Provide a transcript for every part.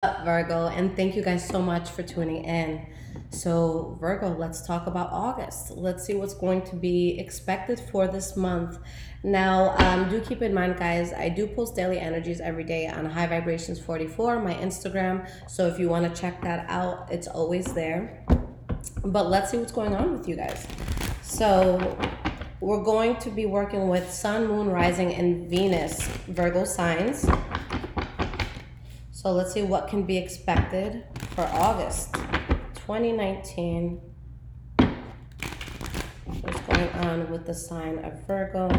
Up, Virgo, and thank you guys so much for tuning in. So, Virgo, let's talk about August. Let's see what's going to be expected for this month. Now, do keep in mind, guys, I do post daily energies every day on High Vibrations 44, my Instagram. So, if you want to check that out, it's always there. But let's see what's going on with you guys. So, we're going to be working with Sun, Moon, Rising, and Venus Virgo signs. So let's see what can be expected for August 2019. What's going on with the sign of Virgo?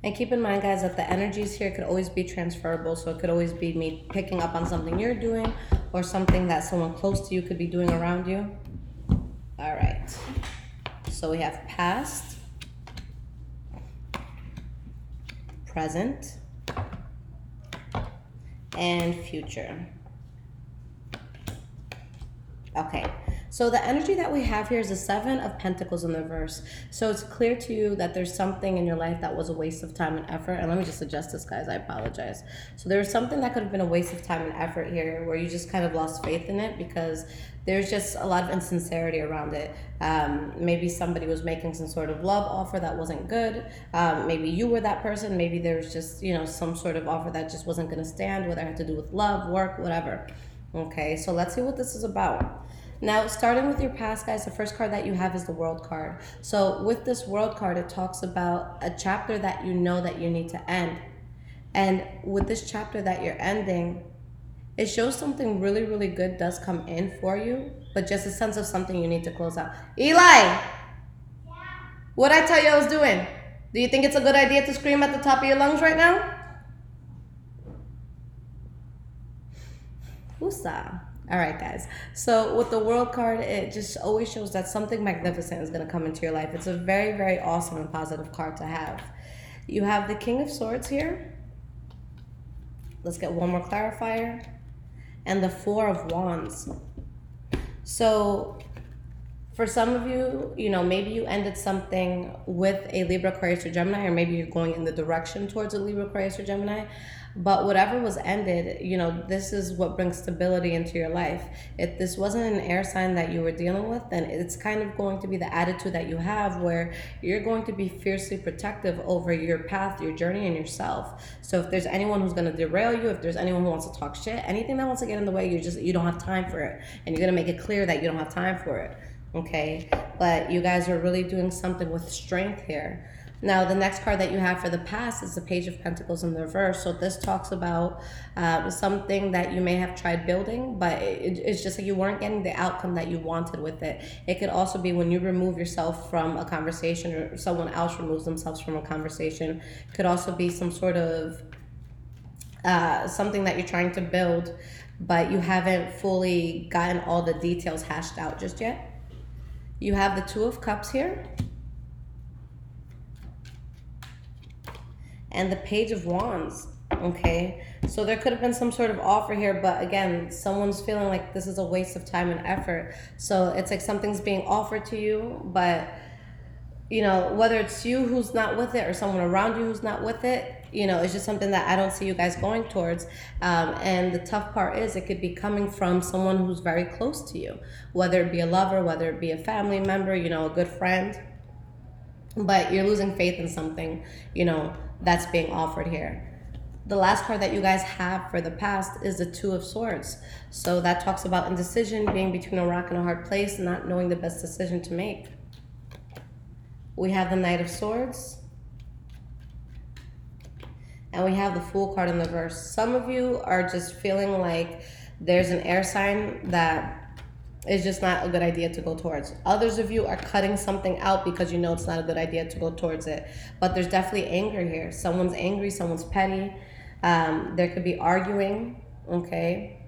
And keep in mind, guys, that the energies here could always be transferable. So it could always be me picking up on something you're doing or something that someone close to you could be doing around you. All right. So we have past, present, and future. Okay. So the energy that we have here is the Seven of Pentacles in the reverse. So it's clear to you that there's something in your life that was a waste of time and effort. And let me just adjust this, guys. I apologize. So there was something that could have been a waste of time and effort here where you just kind of lost faith in it because there's just a lot of insincerity around it. Maybe somebody was making some sort of love offer that wasn't good. Maybe you were that person. Maybe there was just, some sort of offer that just wasn't going to stand, whether it had to do with love, work, whatever. Okay, so let's see what this is about. Now, starting with your past, guys, the first card that you have is the World card. So with this World card, it talks about a chapter that you know that you need to end. And with this chapter that you're ending, it shows something really, really good does come in for you, but just a sense of something you need to close out. Eli! What'd I tell you I was doing? Do you think it's a good idea to scream at the top of your lungs right now? Whoosah. All right, guys. So with the World card, it just always shows that something magnificent is going to come into your life. It's a very, very awesome and positive card to have. You have the King of Swords here. Let's get one more clarifier. And the Four of Wands. So for some of you, maybe you ended something with a Libra, Aquarius, or Gemini, or maybe you're going in the direction towards a Libra, Aquarius, or Gemini. But whatever was ended, this is what brings stability into your life. If this wasn't an air sign that you were dealing with, then it's kind of going to be the attitude that you have where you're going to be fiercely protective over your path, your journey, and yourself. So if there's anyone who's going to derail you, if there's anyone who wants to talk shit, anything that wants to get in the way, you don't have time for it. And you're going to make it clear that you don't have time for it. Okay? But you guys are really doing something with strength here. Now, the next card that you have for the past is the Page of Pentacles in the reverse. So this talks about something that you may have tried building, but it's just like you weren't getting the outcome that you wanted with it. It could also be when you remove yourself from a conversation or someone else removes themselves from a conversation. It could also be some sort of something that you're trying to build, but you haven't fully gotten all the details hashed out just yet. You have the Two of Cups here. And the Page of Wands, okay? So there could have been some sort of offer here, but again, someone's feeling like this is a waste of time and effort. So it's like something's being offered to you, but, whether it's you who's not with it or someone around you who's not with it, it's just something that I don't see you guys going towards. And the tough part is it could be coming from someone who's very close to you, whether it be a lover, whether it be a family member, a good friend. But you're losing faith in something, that's being offered here. The last card that you guys have for the past is the Two of Swords. So that talks about indecision, being between a rock and a hard place, and not knowing the best decision to make. We have the Knight of Swords. And we have the Fool card in the reverse. Some of you are just feeling like there's an air sign that it's just not a good idea to go towards. Others of you are cutting something out because it's not a good idea to go towards it. But there's definitely anger here. Someone's angry, someone's petty. There could be arguing, okay?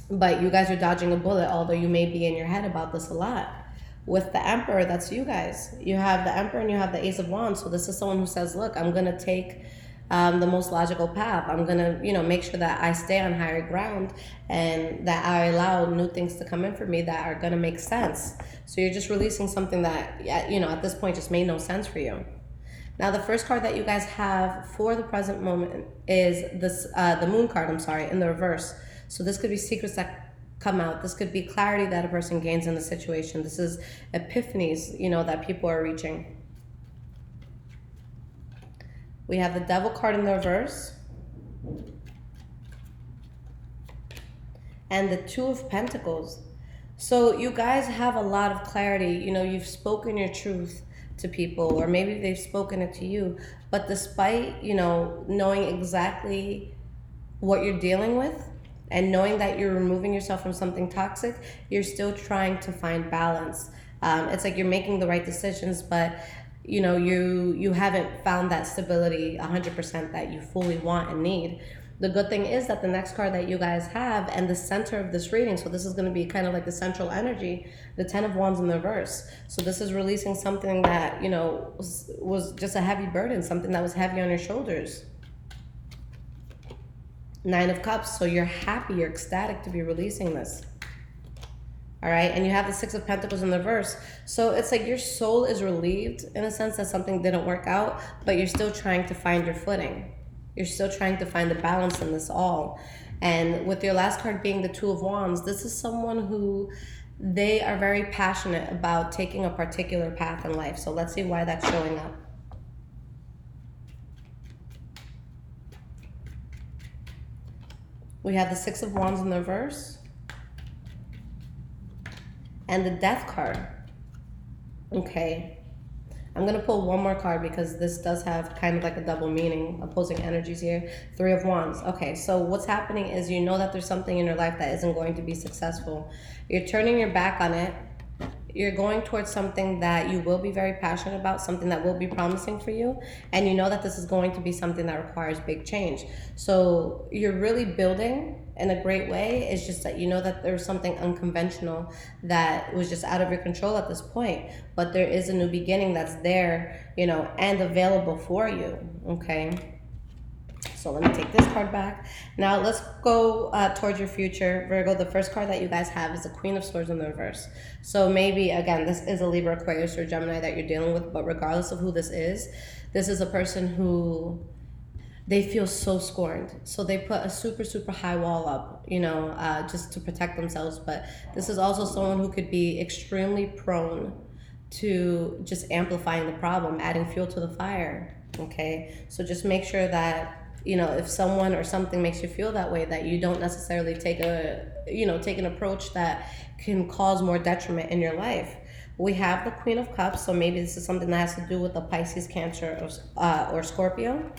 But you guys are dodging a bullet, although you may be in your head about this a lot. With the Emperor, that's you guys. You have the Emperor and you have the Ace of Wands. So this is someone who says, look, I'm going to take the most logical path. I'm gonna, make sure that I stay on higher ground and that I allow new things to come in for me that are gonna make sense. So you're just releasing something that, at this point just made no sense for you. Now, the first card that you guys have for the present moment is this, the Moon card, in the reverse. So this could be secrets that come out. This could be clarity that a person gains in the situation. This is epiphanies, that people are reaching. We have the Devil card in the reverse. And the Two of Pentacles. So you guys have a lot of clarity. You've spoken your truth to people, or maybe they've spoken it to you. But despite, knowing exactly what you're dealing with and knowing that you're removing yourself from something toxic, you're still trying to find balance. It's like you're making the right decisions, but you haven't found that stability 100% that you fully want and need. The good thing is that the next card that you guys have and the center of this reading, so this is going to be kind of like the central energy, the Ten of Wands in the reverse. So this is releasing something that, was just a heavy burden, something that was heavy on your shoulders. Nine of Cups, so you're happy, you're ecstatic to be releasing this. All right, and you have the Six of Pentacles in the reverse. So it's like your soul is relieved in a sense that something didn't work out, but you're still trying to find your footing. You're still trying to find the balance in this all. And with your last card being the Two of Wands, this is someone who they are very passionate about taking a particular path in life. So let's see why that's showing up. We have the Six of Wands in the reverse. And the Death card. Okay. I'm going to pull one more card because this does have kind of like a double meaning, opposing energies here. Three of Wands. Okay, so what's happening is you know that there's something in your life that isn't going to be successful. You're turning your back on it. You're going towards something that you will be very passionate about, something that will be promising for you, and you know that this is going to be something that requires big change. So you're really building in a great way. It's just that you know that there's something unconventional that was just out of your control at this point, but there is a new beginning that's there, and available for you. Okay. So let me take this card back. Now let's go towards your future, Virgo. The first card that you guys have is the Queen of Swords in the reverse. So maybe, again, this is a Libra, Aquarius, or Gemini that you're dealing with, but regardless of who this is a person who they feel so scorned. So they put a super, super high wall up, just to protect themselves. But this is also someone who could be extremely prone to just amplifying the problem, adding fuel to the fire. Okay, so just make sure that if someone or something makes you feel that way, that you don't necessarily take an approach that can cause more detriment in your life. We have the Queen of Cups, so maybe this is something that has to do with the Pisces, Cancer, or Scorpio.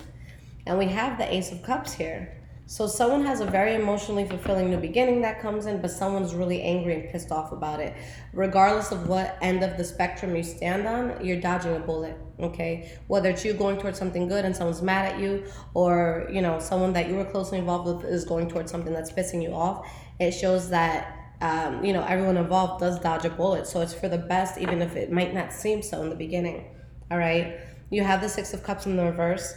And we have the Ace of Cups here. So someone has a very emotionally fulfilling new beginning that comes in, but someone's really angry and pissed off about it. Regardless of what end of the spectrum you stand on, you're dodging a bullet, okay? Whether it's you going towards something good and someone's mad at you, or, someone that you were closely involved with is going towards something that's pissing you off, it shows that, everyone involved does dodge a bullet. So it's for the best, even if it might not seem so in the beginning, all right? You have the Six of Cups in the reverse.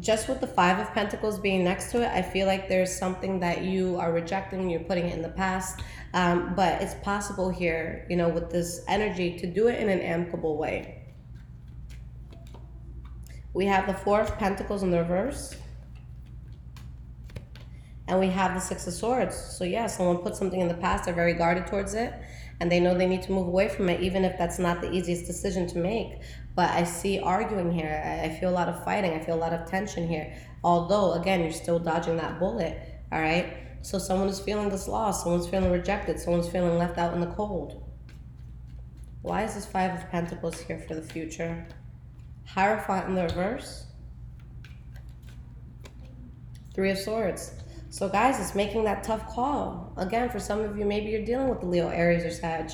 Just with the Five of Pentacles being next to it, I feel like there's something that you are rejecting, you're putting it in the past, but it's possible here, with this energy to do it in an amicable way. We have the Four of Pentacles in the reverse. And we have the Six of Swords. So yeah, someone put something in the past, they're very guarded towards it, and they know they need to move away from it, even if that's not the easiest decision to make. But I see arguing here. I feel a lot of fighting. I feel a lot of tension here. Although, again, you're still dodging that bullet, all right? So someone is feeling this loss. Someone's feeling rejected. Someone's feeling left out in the cold. Why is this Five of Pentacles here for the future? Hierophant in the reverse. Three of Swords. So guys, it's making that tough call. Again, for some of you, maybe you're dealing with the Leo, Aries, or Sag,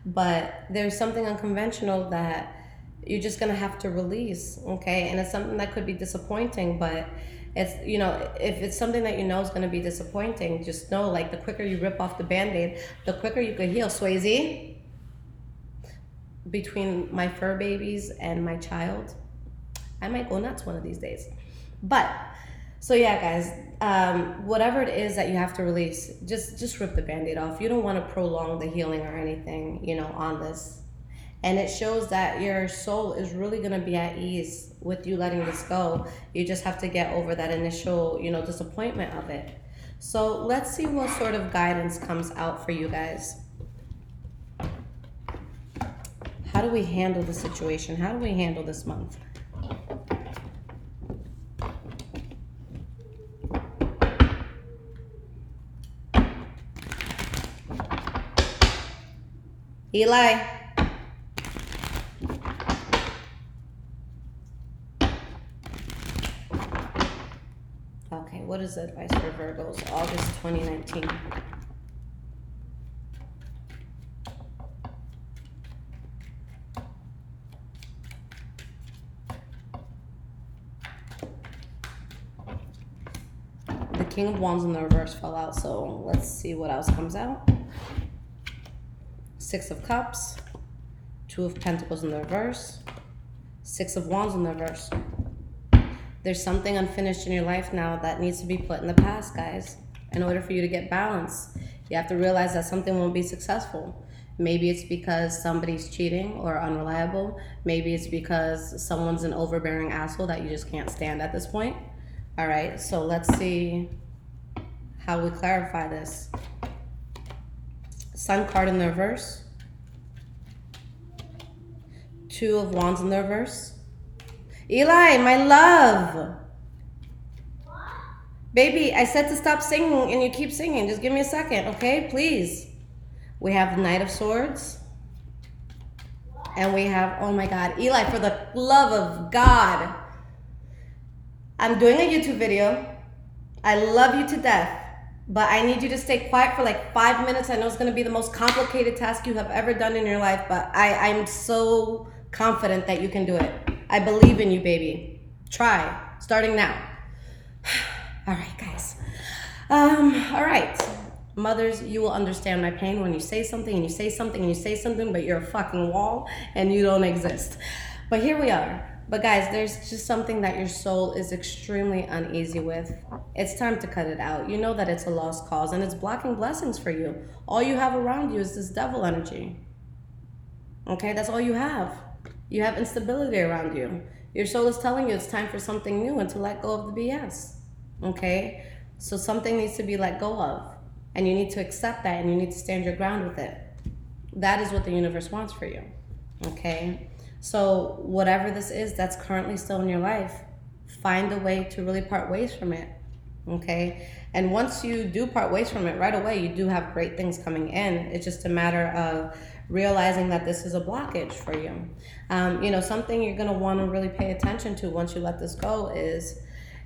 but there's something unconventional that you're just gonna have to release, okay? And it's something that could be disappointing, but it's, if it's something that is gonna be disappointing, just know, like, the quicker you rip off the Band-Aid, the quicker you could heal. Swayze, between my fur babies and my child, I might go nuts one of these days. But so yeah, guys, whatever it is that you have to release, just rip the band-aid off. You don't want to prolong the healing or anything, you know, on this. And it shows that your soul is really going to be at ease with you letting this go. You just have to get over that initial, you know, disappointment of it. So let's see what sort of guidance comes out for you guys. How do we handle the situation? How do we handle this month? Eli. Okay, what is the advice for Virgos? August 2019. The King of Wands in the reverse fell out, so let's see what else comes out. Six of Cups, Two of Pentacles in the reverse, Six of Wands in the reverse. There's something unfinished in your life now that needs to be put in the past, guys. In order for you to get balance, you have to realize that something won't be successful. Maybe it's because somebody's cheating or unreliable. Maybe it's because someone's an overbearing asshole that you just can't stand at this point. All right, so let's see how we clarify this. Sun card in the reverse. Two of Wands in the reverse. Eli, my love. What? Baby, I said to stop singing and you keep singing. Just give me a second, okay? Please. We have the Knight of Swords. And we have, oh my God, Eli, for the love of God. I'm doing a YouTube video. I love you to death. But I need you to stay quiet for like 5 minutes. I know it's going to be the most complicated task you have ever done in your life, but I'm so confident that you can do it. I believe in you, baby. Try, starting now. All right, guys. All right. Mothers, you will understand my pain when you say something and you say something and you say something, but you're a fucking wall and you don't exist. But here we are. But guys, there's just something that your soul is extremely uneasy with. It's time to cut it out. You know that it's a lost cause and it's blocking blessings for you. All you have around you is this devil energy. Okay, that's all you have. You have instability around you. Your soul is telling you it's time for something new and to let go of the BS. Okay, so something needs to be let go of. And you need to accept that and you need to stand your ground with it. That is what the universe wants for you. Okay? So whatever this is that's currently still in your life, find a way to really part ways from it. Okay? And once you do part ways from it right away, you do have great things coming in. It's just a matter of realizing that this is a blockage for you. You know, something you're going to want to really pay attention to once you let this go is,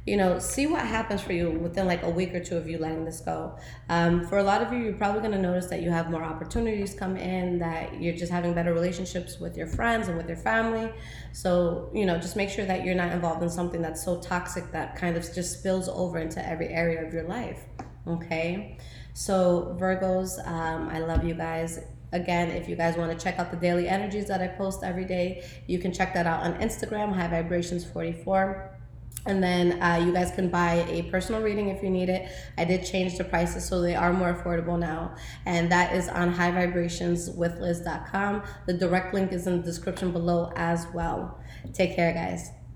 you know, see what happens for you within like a week or two of you letting this go. For a lot of you, you're probably going to notice that you have more opportunities come in, that you're just having better relationships with your friends and with your family. So, you know, just make sure that you're not involved in something that's so toxic that kind of just spills over into every area of your life. Okay? So, Virgos, I love you guys. Again, if you guys want to check out the daily energies that I post every day, you can check that out on Instagram, High Vibrations 44. And then you guys can buy a personal reading if you need it. I did change the prices, so they are more affordable now. And that is on highvibrationswithliz.com. The direct link is in the description below as well. Take care, guys.